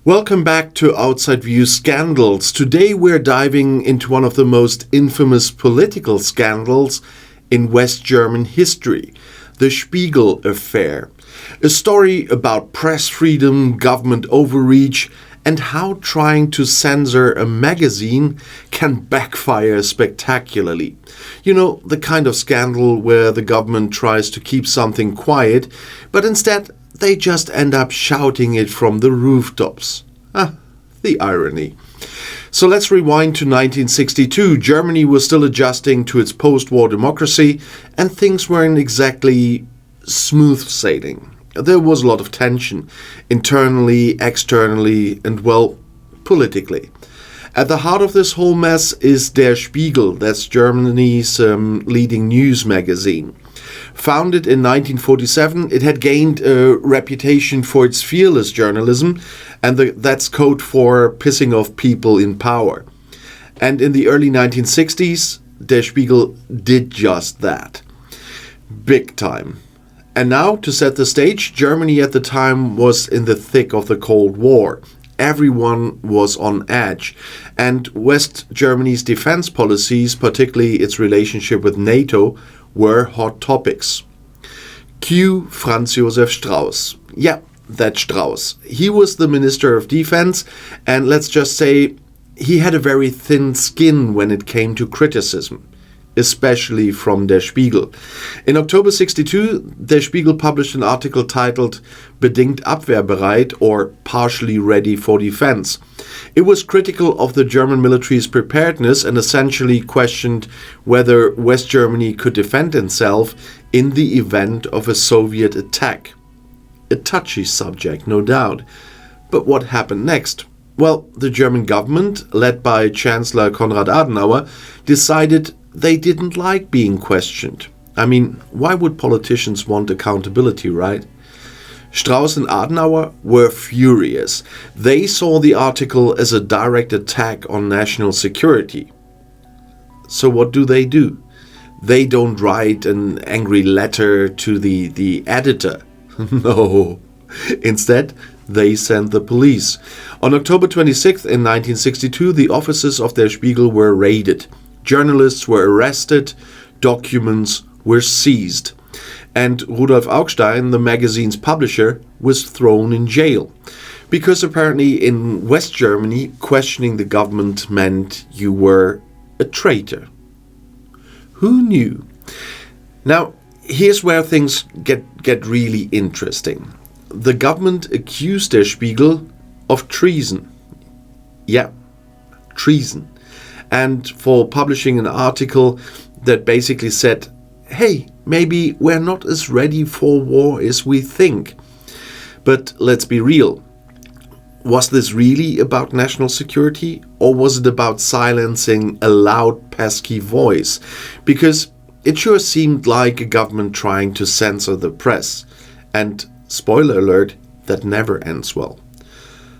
Welcome back to Outside View Scandals. Today we're diving into one of the most infamous political scandals in West German history, the Spiegel Affair. A story about press freedom, government overreach, and how trying to censor a magazine can backfire spectacularly. You know, the kind of scandal where the government tries to keep something quiet, but instead they just end up shouting it from the rooftops. The irony. So let's rewind to 1962. Germany was still adjusting to its post-war democracy, and things weren't exactly smooth sailing. There was a lot of tension, internally, externally, and, well, politically. At the heart of this whole mess is Der Spiegel, that's Germany's leading news magazine. Founded in 1947, it had gained a reputation for its fearless journalism, and that's code for pissing off people in power. And in the early 1960s, Der Spiegel did just that. Big time. And now, to set the stage, Germany at the time was in the thick of the Cold War. Everyone was on edge, and West Germany's defense policies, particularly its relationship with NATO, were hot topics. Cue Franz Josef Strauß. Yeah, that Strauß. He was the Minister of Defense, and let's just say he had a very thin skin when it came to criticism, especially from Der Spiegel. In October 1962, Der Spiegel published an article titled Bedingt abwehrbereit, or Partially Ready for Defense. It was critical of the German military's preparedness and essentially questioned whether West Germany could defend itself in the event of a Soviet attack. A touchy subject, no doubt. But what happened next? Well, the German government, led by Chancellor Konrad Adenauer, decided they didn't like being questioned. I mean, why would politicians want accountability, right? Strauß and Adenauer were furious. They saw the article as a direct attack on national security. So what do? They don't write an angry letter to the editor. No. Instead, they sent the police. On October 26th in 1962, the offices of Der Spiegel were raided. Journalists were arrested, documents were seized, and Rudolf Augstein, the magazine's publisher, was thrown in jail. Because apparently in West Germany, questioning the government meant you were a traitor. Who knew? Now, here's where things get really interesting. The government accused Der Spiegel of treason. Yeah, treason. And for publishing an article that basically said, hey, maybe we're not as ready for war as we think. But let's be real. Was this really about national security, or was it about silencing a loud, pesky voice? Because it sure seemed like a government trying to censor the press. And, spoiler alert, that never ends well.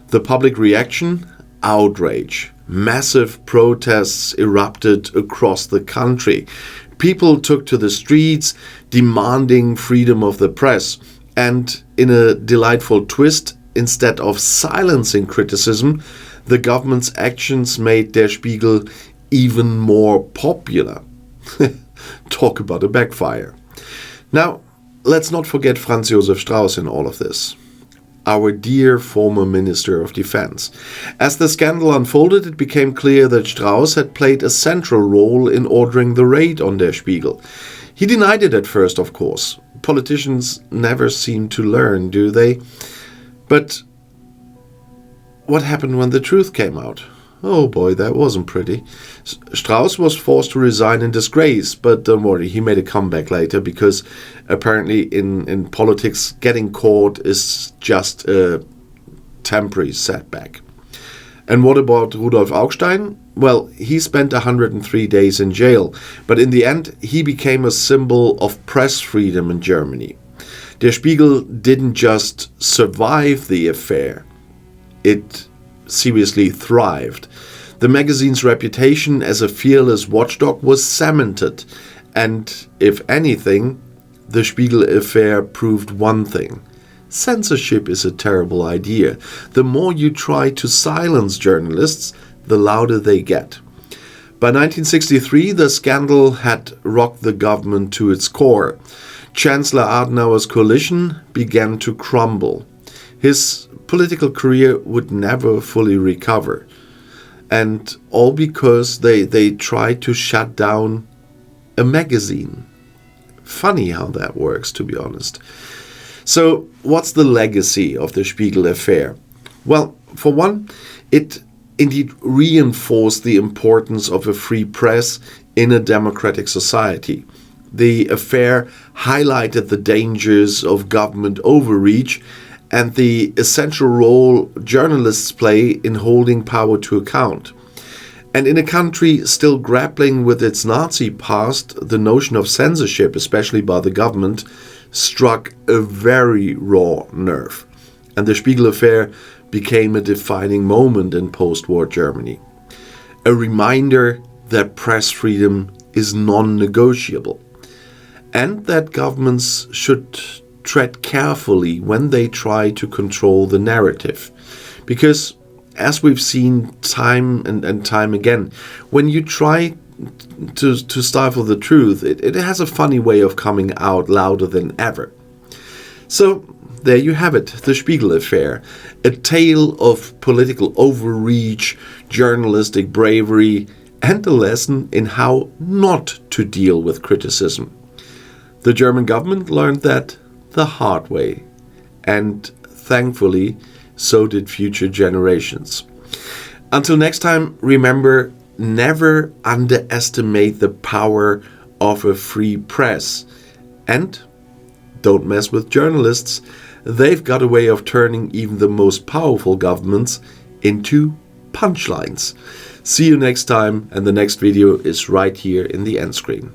The public reaction? Outrage. Massive protests erupted across the country. People took to the streets demanding freedom of the press. And in a delightful twist, instead of silencing criticism, the government's actions made Der Spiegel even more popular. Talk about a backfire. Now, let's not forget Franz Josef Strauß in all of this. Our dear former Minister of Defense. As the scandal unfolded, it became clear that Strauß had played a central role in ordering the raid on Der Spiegel. He denied it at first, of course. Politicians never seem to learn, do they? But what happened when the truth came out? Oh boy, that wasn't pretty. Strauß was forced to resign in disgrace, but don't worry, he made a comeback later because apparently in politics, getting caught is just a temporary setback. And what about Rudolf Augstein? Well, he spent 103 days in jail, but in the end, he became a symbol of press freedom in Germany. Der Spiegel didn't just survive the affair, it seriously thrived. The magazine's reputation as a fearless watchdog was cemented, and if anything, the Spiegel Affair proved one thing: censorship is a terrible idea. The more you try to silence journalists, the louder they get. By 1963, the scandal had rocked the government to its core. Chancellor Adenauer's coalition began to crumble. His political career would never fully recover. And all because they tried to shut down a magazine. Funny how that works, to be honest. So, what's the legacy of the Spiegel Affair? Well, for one, it indeed reinforced the importance of a free press in a democratic society. The affair highlighted the dangers of government overreach and the essential role journalists play in holding power to account. And in a country still grappling with its Nazi past, the notion of censorship, especially by the government, struck a very raw nerve. And the Spiegel Affair became a defining moment in post-war Germany. A reminder that press freedom is non-negotiable, and that governments should tread carefully when they try to control the narrative. Because, as we've seen time and time again, when you try to stifle the truth, it has a funny way of coming out louder than ever. So, there you have it, the Spiegel Affair, a tale of political overreach, journalistic bravery, and a lesson in how not to deal with criticism. The German government learned that the hard way, and thankfully, so did future generations. Until next time, remember, never underestimate the power of a free press. And don't mess with journalists. They've got a way of turning even the most powerful governments into punchlines. See you next time, and the next video is right here in the end screen.